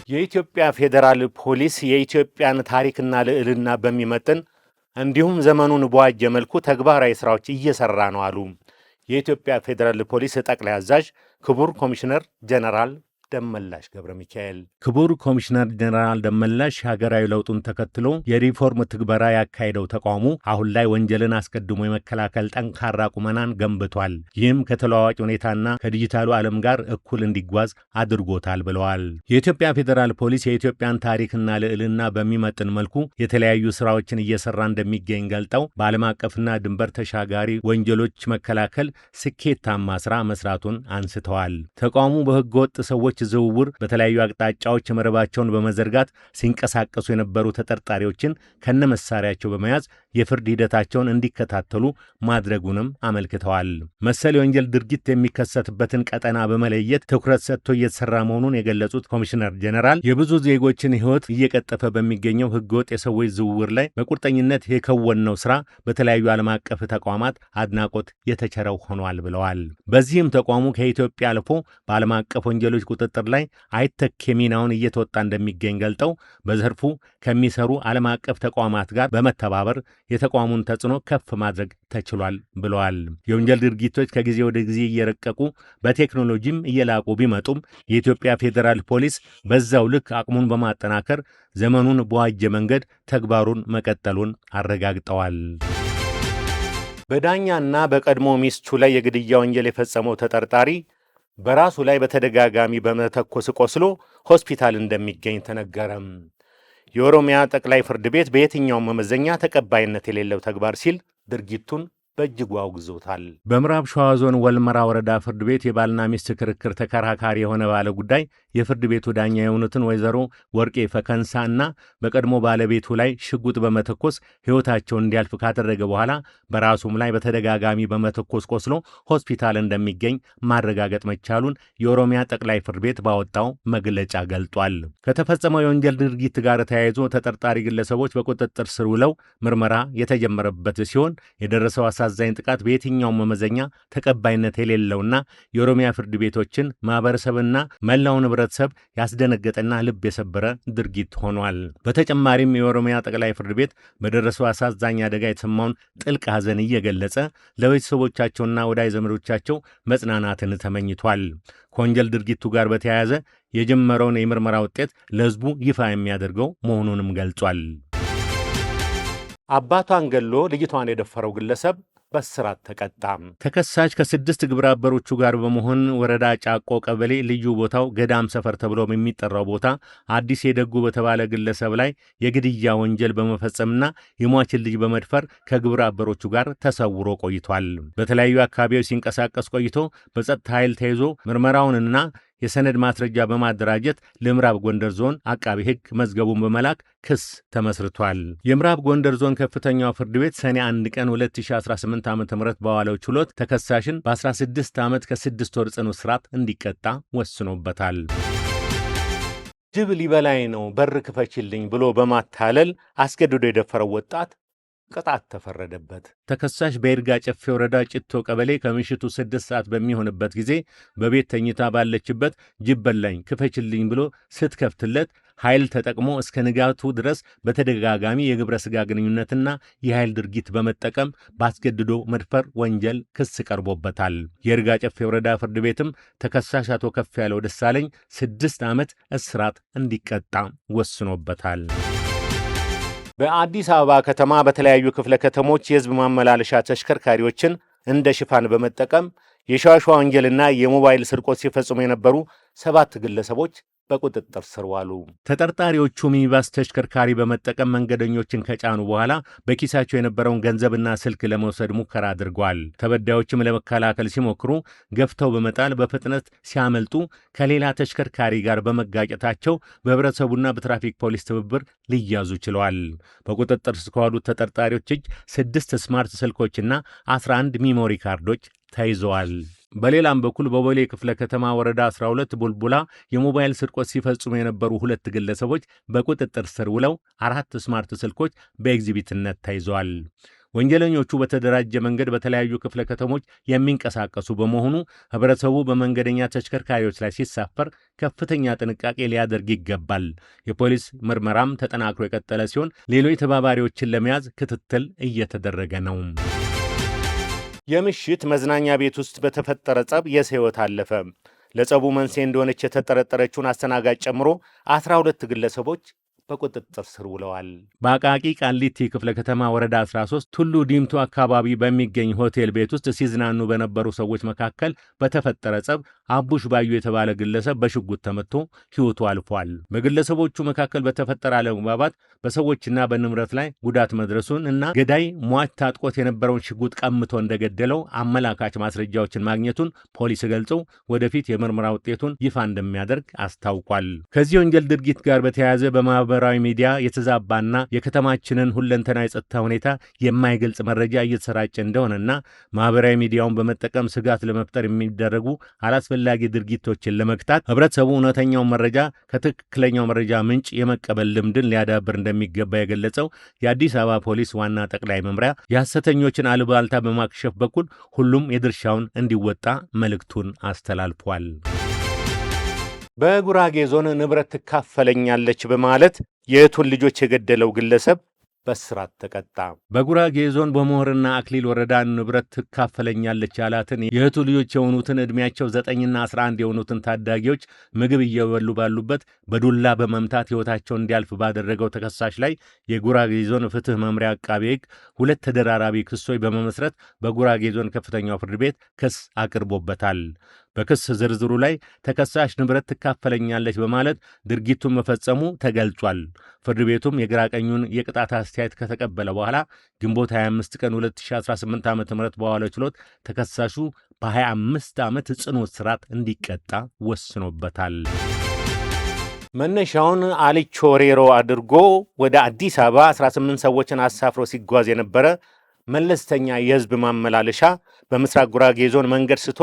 የኢትዮጵያ ፌዴራል ፖሊስ የኢትዮጵያን ታሪክና ልዕልና በሚመጥን እንዲሁም ዘመኑን በዋጀ መልኩ ተግባራዊ ስራዎች እየሰራ ነው አሉ የኢትዮጵያ ፌዴራል ፖሊስ ጠቅላይ አዛዥ ክቡር ኮሚሽነር ጀነራል ደመላሽ ገብረ ሚካኤል። ክቡር ኮሚሽነር ጀነራል ደመላሽ ሀገራዊ ለውጡን ተከትሎ የሪፎርም ትግበራ ያካሄደው ተቋሙ አሁን ላይ ወንጀልን አስቀድሞ የመከላከል ጠንካራ ቁመናን ገንብቷል። ይህም ከተለዋዋጭ ሁኔታና ከዲጂታሉ ዓለም ጋር እኩል እንዲጓዝ አድርጎታል ብለዋል። የኢትዮጵያ ፌዴራል ፖሊስ የኢትዮጵያን ታሪክና ልዕልና በሚመጥን መልኩ የተለያዩ ስራዎችን እየሰራ እንደሚገኝ ገልጠው በዓለም አቀፍና ድንበር ተሻጋሪ ወንጀሎች መከላከል ስኬታማ ስራ መስራቱን አንስተዋል። ተቋሙ በህገወጥ ሰዎች ዝውውር በተለያዩ አቅጣጫዎች መረባቸውን በመዘርጋት ሲንቀሳቀሱ የነበሩ ተጠርጣሪዎችን ከነመሳሪያቸው በመያዝ የፍርድ ሂደታቸውን እንዲከታተሉ ማድረጉንም አመልክተዋል። መሰል የወንጀል ድርጊት የሚከሰትበትን ቀጠና በመለየት ትኩረት ሰጥቶ እየተሰራ መሆኑን የገለጹት ኮሚሽነር ጀነራል የብዙ ዜጎችን ሕይወት እየቀጠፈ በሚገኘው ህገወጥ የሰዎች ዝውውር ላይ በቁርጠኝነት የከወነው ስራ በተለያዩ ዓለም አቀፍ ተቋማት አድናቆት የተቸረው ሆኗል ብለዋል። በዚህም ተቋሙ ከኢትዮጵያ አልፎ በዓለም አቀፍ ወንጀሎች ቁጥጥር ላይ አይተኬ ሚናውን እየተወጣ እንደሚገኝ ገልጠው በዘርፉ ከሚሰሩ ዓለም አቀፍ ተቋማት ጋር በመተባበር የተቋሙን ተጽዕኖ ከፍ ማድረግ ተችሏል ብለዋል። የወንጀል ድርጊቶች ከጊዜ ወደ ጊዜ እየረቀቁ በቴክኖሎጂም እየላቁ ቢመጡም የኢትዮጵያ ፌዴራል ፖሊስ በዛው ልክ አቅሙን በማጠናከር ዘመኑን በዋጀ መንገድ ተግባሩን መቀጠሉን አረጋግጠዋል። በዳኛና በቀድሞ ሚስቱ ላይ የግድያ ወንጀል የፈጸመው ተጠርጣሪ በራሱ ላይ በተደጋጋሚ በመተኮስ ቆስሎ ሆስፒታል እንደሚገኝ ተነገረም። የኦሮሚያ ጠቅላይ ፍርድ ቤት በየትኛውም መመዘኛ ተቀባይነት የሌለው ተግባር ሲል ድርጊቱን በእጅጉ አውግዞታል። በምዕራብ ሸዋ ዞን ወልመራ ወረዳ ፍርድ ቤት የባልና ሚስት ክርክር ተከራካሪ የሆነ ባለ ጉዳይ የፍርድ ቤቱ ዳኛ የሆኑትን ወይዘሮ ወርቄ ፈከንሳ እና በቀድሞ ባለቤቱ ላይ ሽጉጥ በመተኮስ ሕይወታቸውን እንዲያልፍ ካደረገ በኋላ በራሱም ላይ በተደጋጋሚ በመተኮስ ቆስሎ ሆስፒታል እንደሚገኝ ማረጋገጥ መቻሉን የኦሮሚያ ጠቅላይ ፍርድ ቤት ባወጣው መግለጫ ገልጧል። ከተፈጸመው የወንጀል ድርጊት ጋር ተያይዞ ተጠርጣሪ ግለሰቦች በቁጥጥር ስር ውለው ምርመራ የተጀመረበት ሲሆን የደረሰው አሳዛኝ ጥቃት በየትኛውም መመዘኛ ተቀባይነት የሌለውና የኦሮሚያ ፍርድ ቤቶችን ማህበረሰብና መላውን ህብረተሰብ ያስደነገጠና ልብ የሰበረ ድርጊት ሆኗል። በተጨማሪም የኦሮሚያ ጠቅላይ ፍርድ ቤት በደረሰው አሳዛኝ አደጋ የተሰማውን ጥልቅ ሐዘን እየገለጸ ለቤተሰቦቻቸውና ወዳጅ ዘመዶቻቸው መጽናናትን ተመኝቷል። ከወንጀል ድርጊቱ ጋር በተያያዘ የጀመረውን የምርመራ ውጤት ለህዝቡ ይፋ የሚያደርገው መሆኑንም ገልጿል። አባቷን ገሎ ልጅቷን የደፈረው ግለሰብ በእስራት ተቀጣ። ተከሳሽ ከ6 ግብረ አበሮቹ ጋር በመሆን ወረዳ ጫቆ ቀበሌ ልዩ ቦታው ገዳም ሰፈር ተብሎ የሚጠራው ቦታ አዲስ የደጉ በተባለ ግለሰብ ላይ የግድያ ወንጀል በመፈጸምና የሟችን ልጅ በመድፈር ከግብረ አበሮቹ ጋር ተሰውሮ ቆይቷል። በተለያዩ አካባቢዎች ሲንቀሳቀስ ቆይቶ በጸጥታ ኃይል ተይዞ ምርመራውንና የሰነድ ማስረጃ በማደራጀት ለምዕራብ ጎንደር ዞን አቃቢ ሕግ መዝገቡን በመላክ ክስ ተመስርቷል። የምዕራብ ጎንደር ዞን ከፍተኛው ፍርድ ቤት ሰኔ 1 ቀን 2018 ዓ.ም በዋለው ችሎት ተከሳሽን በ16 ዓመት ከ6 ወር ጽኑ እስራት እንዲቀጣ ወስኖበታል። ጅብ ሊበላይ ነው በር ክፈችልኝ ብሎ በማታለል አስገድዶ የደፈረው ወጣት ቅጣት ተፈረደበት። ተከሳሽ በይርጋ ጨፌ ወረዳ ጭቶ ቀበሌ ከምሽቱ 6 ሰዓት በሚሆንበት ጊዜ በቤት ተኝታ ባለችበት ጅብ በላኝ ክፈችልኝ ብሎ ስትከፍትለት ኃይል ተጠቅሞ እስከ ንጋቱ ድረስ በተደጋጋሚ የግብረ ሥጋ ግንኙነትና የኃይል ድርጊት በመጠቀም ባስገድዶ መድፈር ወንጀል ክስ ቀርቦበታል። የይርጋ ጨፌ ወረዳ ፍርድ ቤትም ተከሳሽ አቶ ከፍያለው ደሳለኝ 6 ዓመት እስራት እንዲቀጣ ወስኖበታል። በአዲስ አበባ ከተማ በተለያዩ ክፍለ ከተሞች የሕዝብ ማመላለሻ ተሽከርካሪዎችን እንደ ሽፋን በመጠቀም የሸዋሸዋ ወንጀልና የሞባይል ስርቆት ሲፈጽሙ የነበሩ 7 ግለሰቦች በቁጥጥር ስር ዋሉ። ተጠርጣሪዎቹ ሚኒባስ ተሽከርካሪ በመጠቀም መንገደኞችን ከጫኑ በኋላ በኪሳቸው የነበረውን ገንዘብና ስልክ ለመውሰድ ሙከራ አድርገዋል። ተበዳዮችም ለመከላከል ሲሞክሩ ገፍተው በመጣል በፍጥነት ሲያመልጡ ከሌላ ተሽከርካሪ ጋር በመጋጨታቸው በህብረተሰቡና በትራፊክ ፖሊስ ትብብር ሊያዙ ችለዋል። በቁጥጥር ስር ከዋሉት ተጠርጣሪዎች እጅ 6 ስማርት ስልኮችና 11 ሚሞሪ ካርዶች ተይዘዋል። በሌላም በኩል በቦሌ ክፍለ ከተማ ወረዳ 12 ቡልቡላ የሞባይል ስርቆት ሲፈጽሙ የነበሩ 2 ግለሰቦች በቁጥጥር ስር ውለው 4 ስማርት ስልኮች በኤግዚቢትነት ተይዘዋል። ወንጀለኞቹ በተደራጀ መንገድ በተለያዩ ክፍለ ከተሞች የሚንቀሳቀሱ በመሆኑ ህብረተሰቡ በመንገደኛ ተሽከርካሪዎች ላይ ሲሳፈር ከፍተኛ ጥንቃቄ ሊያደርግ ይገባል። የፖሊስ ምርመራም ተጠናክሮ የቀጠለ ሲሆን ሌሎች ተባባሪዎችን ለመያዝ ክትትል እየተደረገ ነው። የምሽት መዝናኛ ቤት ውስጥ በተፈጠረ ጸብ የሰው ሕይወት አለፈ። ለጸቡ መንስኤ እንደሆነች የተጠረጠረችውን አስተናጋጅ ጨምሮ 12 ግለሰቦች በቁጥጥር ስር ውለዋል። በአቃቂ ቃሊቲ ክፍለ ከተማ ወረዳ 13 ቱሉ ዲምቱ አካባቢ በሚገኝ ሆቴል ቤት ውስጥ ሲዝናኑ በነበሩ ሰዎች መካከል በተፈጠረ ጸብ አቡሽ ባዩ የተባለ ግለሰብ በሽጉጥ ተመቶ ሕይወቱ አልፏል። በግለሰቦቹ መካከል በተፈጠረ አለመግባባት በሰዎችና በንብረት ላይ ጉዳት መድረሱን እና ገዳይ ሟች ታጥቆት የነበረውን ሽጉጥ ቀምቶ እንደገደለው አመላካች ማስረጃዎችን ማግኘቱን ፖሊስ ገልጸው ወደፊት የምርመራ ውጤቱን ይፋ እንደሚያደርግ አስታውቋል። ከዚህ ወንጀል ድርጊት ጋር በተያያዘ በማህበራዊ ሚዲያ የተዛባና የከተማችንን ሁለንተናዊ የጸጥታ ሁኔታ የማይገልጽ መረጃ እየተሰራጨ እንደሆነና ማህበራዊ ሚዲያውን በመጠቀም ስጋት ለመፍጠር የሚደረጉ አላስፈላጊ ድርጊቶችን ለመግታት ህብረተሰቡ እውነተኛውን መረጃ ከትክክለኛው መረጃ ምንጭ የመቀበል ልምድን ሊያዳብር እንደሚገባ የገለጸው የአዲስ አበባ ፖሊስ ዋና ጠቅላይ መምሪያ የሐሰተኞችን አሉባልታ በማክሸፍ በኩል ሁሉም የድርሻውን እንዲወጣ መልእክቱን አስተላልፏል። በጉራጌ ዞን ንብረት ትካፈለኛለች በማለት የእህቱን ልጆች የገደለው ግለሰብ በእስራት ተቀጣ። በጉራጌ ዞን በሞህርና አክሊል ወረዳ ንብረት ትካፈለኛለች ያላትን የእህቱ ልጆች የሆኑትን ዕድሜያቸው 9ና 11 የሆኑትን ታዳጊዎች ምግብ እየበሉ ባሉበት በዱላ በመምታት ሕይወታቸው እንዲያልፍ ባደረገው ተከሳሽ ላይ የጉራጌ ዞን ፍትህ መምሪያ አቃቤ ሕግ 2 ተደራራቢ ክሶች በመመስረት በጉራጌ ዞን ከፍተኛው ፍርድ ቤት ክስ አቅርቦበታል። በክስ ዝርዝሩ ላይ ተከሳሽ ንብረት ትካፈለኛለች በማለት ድርጊቱን መፈጸሙ ተገልጿል። ፍርድ ቤቱም የግራ ቀኙን የቅጣት አስተያየት ከተቀበለ በኋላ ግንቦት 25 ቀን 2018 ዓ.ም በዋለው ችሎት ተከሳሹ በ25 ዓመት ጽኑ እስራት እንዲቀጣ ወስኖበታል። መነሻውን አሊቾ ሬሮ አድርጎ ወደ አዲስ አበባ 18 ሰዎችን አሳፍሮ ሲጓዝ የነበረ መለስተኛ የሕዝብ ማመላለሻ በምስራቅ ጉራጌ ዞን መንገድ ስቶ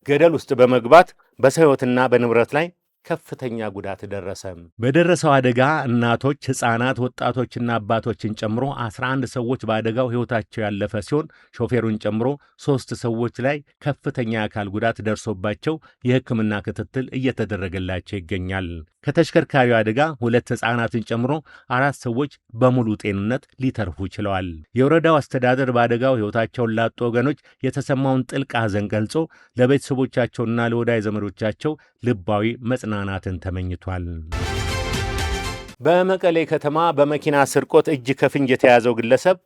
ገደል ውስጥ በመግባት በሰው ሕይወትና በንብረት ላይ ከፍተኛ ጉዳት ደረሰ። በደረሰው አደጋ እናቶች፣ ሕፃናት፣ ወጣቶችና አባቶችን ጨምሮ 11 ሰዎች በአደጋው ሕይወታቸው ያለፈ ሲሆን ሾፌሩን ጨምሮ 3 ሰዎች ላይ ከፍተኛ የአካል ጉዳት ደርሶባቸው የሕክምና ክትትል እየተደረገላቸው ይገኛል። ከተሽከርካሪው አደጋ 2 ሕፃናትን ጨምሮ 4 ሰዎች በሙሉ ጤንነት ሊተርፉ ችለዋል። የወረዳው አስተዳደር በአደጋው ሕይወታቸውን ላጡ ወገኖች የተሰማውን ጥልቅ ሐዘን ገልጾ ለቤተሰቦቻቸውና ለወዳጅ ዘመዶቻቸው ልባዊ መጽናናትን ተመኝቷል። በመቀሌ ከተማ በመኪና ስርቆት እጅ ከፍንጅ የተያዘው ግለሰብ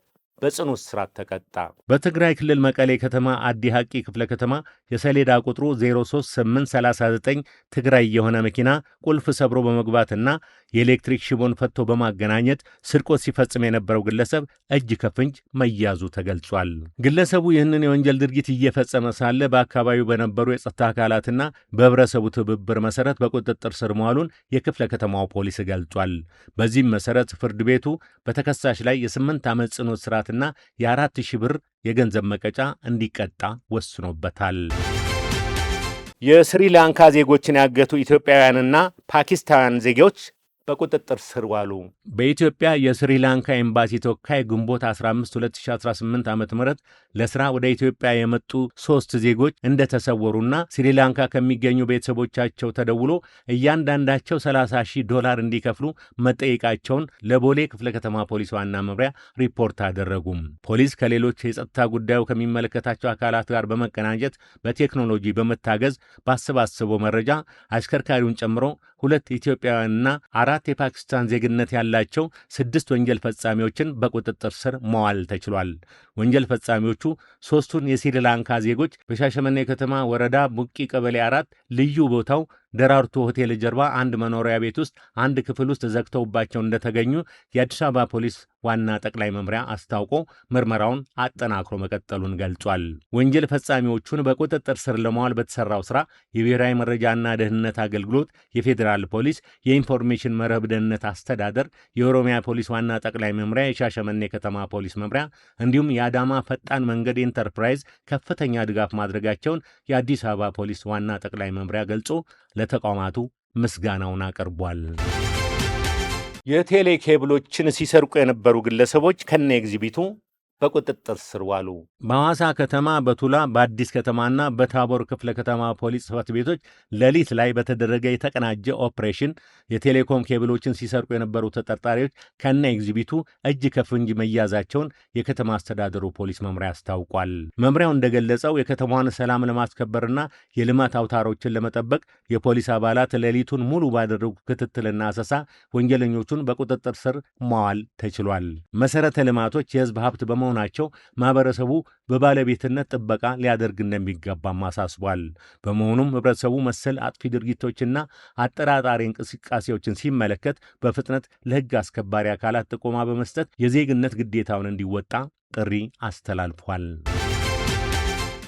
በጽኑ እስራት ተቀጣ። በትግራይ ክልል መቀሌ ከተማ አዲ ሐቂ ክፍለ ከተማ የሰሌዳ ቁጥሩ 03839 ትግራይ የሆነ መኪና ቁልፍ ሰብሮ በመግባትና የኤሌክትሪክ ሽቦን ፈቶ በማገናኘት ስርቆት ሲፈጽም የነበረው ግለሰብ እጅ ከፍንጅ መያዙ ተገልጿል። ግለሰቡ ይህንን የወንጀል ድርጊት እየፈጸመ ሳለ በአካባቢው በነበሩ የጸጥታ አካላትና በህብረተሰቡ ትብብር መሰረት በቁጥጥር ስር መዋሉን የክፍለ ከተማው ፖሊስ ገልጿል። በዚህም መሰረት ፍርድ ቤቱ በተከሳሽ ላይ የ8 ዓመት ጽኑ እስራትና የ4000 ብር የገንዘብ መቀጫ እንዲቀጣ ወስኖበታል። የስሪላንካ ዜጎችን ያገቱ ኢትዮጵያውያንና ፓኪስታውያን ዜጎች በቁጥጥር ስር ዋሉ። በኢትዮጵያ የስሪላንካ ኤምባሲ ተወካይ ግንቦት 15 2018 ዓ.ም ለሥራ ወደ ኢትዮጵያ የመጡ 3 ዜጎች እንደተሰወሩና ስሪላንካ ከሚገኙ ቤተሰቦቻቸው ተደውሎ እያንዳንዳቸው $30,000 እንዲከፍሉ መጠየቃቸውን ለቦሌ ክፍለ ከተማ ፖሊስ ዋና መምሪያ ሪፖርት አደረጉም። ፖሊስ ከሌሎች የጸጥታ ጉዳዩ ከሚመለከታቸው አካላት ጋር በመቀናጀት በቴክኖሎጂ በመታገዝ ባሰባሰበው መረጃ አሽከርካሪውን ጨምሮ 2 ኢትዮጵያውያንና 4 የፓኪስታን ዜግነት ያላቸው 6 ወንጀል ፈጻሚዎችን በቁጥጥር ስር መዋል ተችሏል። ወንጀል ፈጻሚዎቹ 3ቱን የስሪላንካ ዜጎች በሻሸመኔ ከተማ ወረዳ ቡቂ ቀበሌ 4 ልዩ ቦታው ደራርቱ ሆቴል ጀርባ አንድ መኖሪያ ቤት ውስጥ አንድ ክፍል ውስጥ ዘግተውባቸው እንደተገኙ የአዲስ አበባ ፖሊስ ዋና ጠቅላይ መምሪያ አስታውቆ ምርመራውን አጠናክሮ መቀጠሉን ገልጿል። ወንጀል ፈጻሚዎቹን በቁጥጥር ስር ለማዋል በተሰራው ስራ የብሔራዊ መረጃና ደህንነት አገልግሎት፣ የፌዴራል ፖሊስ፣ የኢንፎርሜሽን መረብ ደህንነት አስተዳደር፣ የኦሮሚያ ፖሊስ ዋና ጠቅላይ መምሪያ፣ የሻሸመኔ ከተማ ፖሊስ መምሪያ እንዲሁም የአዳማ ፈጣን መንገድ ኢንተርፕራይዝ ከፍተኛ ድጋፍ ማድረጋቸውን የአዲስ አበባ ፖሊስ ዋና ጠቅላይ መምሪያ ገልጾ ለተቋማቱ ምስጋናውን አቅርቧል። የቴሌ ኬብሎችን ሲሰርቁ የነበሩ ግለሰቦች ከነ ኤግዚቢቱ በቁጥጥር ስር ዋሉ። በሐዋሳ ከተማ በቱላ በአዲስ ከተማና በታቦር ክፍለ ከተማ ፖሊስ ጽሕፈት ቤቶች ሌሊት ላይ በተደረገ የተቀናጀ ኦፕሬሽን የቴሌኮም ኬብሎችን ሲሰርቁ የነበሩ ተጠርጣሪዎች ከነ ኤግዚቢቱ እጅ ከፍንጅ መያዛቸውን የከተማ አስተዳደሩ ፖሊስ መምሪያ አስታውቋል። መምሪያው እንደገለጸው የከተማዋን ሰላም ለማስከበርና የልማት አውታሮችን ለመጠበቅ የፖሊስ አባላት ሌሊቱን ሙሉ ባደረጉ ክትትልና አሰሳ ወንጀለኞቹን በቁጥጥር ስር ማዋል ተችሏል። መሰረተ ልማቶች የሕዝብ ሀብት በመሆናቸው ማህበረሰቡ በባለቤትነት ጥበቃ ሊያደርግ እንደሚገባም አሳስቧል። በመሆኑም ህብረተሰቡ መሰል አጥፊ ድርጊቶችና አጠራጣሪ እንቅስቃሴዎችን ሲመለከት በፍጥነት ለህግ አስከባሪ አካላት ጥቆማ በመስጠት የዜግነት ግዴታውን እንዲወጣ ጥሪ አስተላልፏል።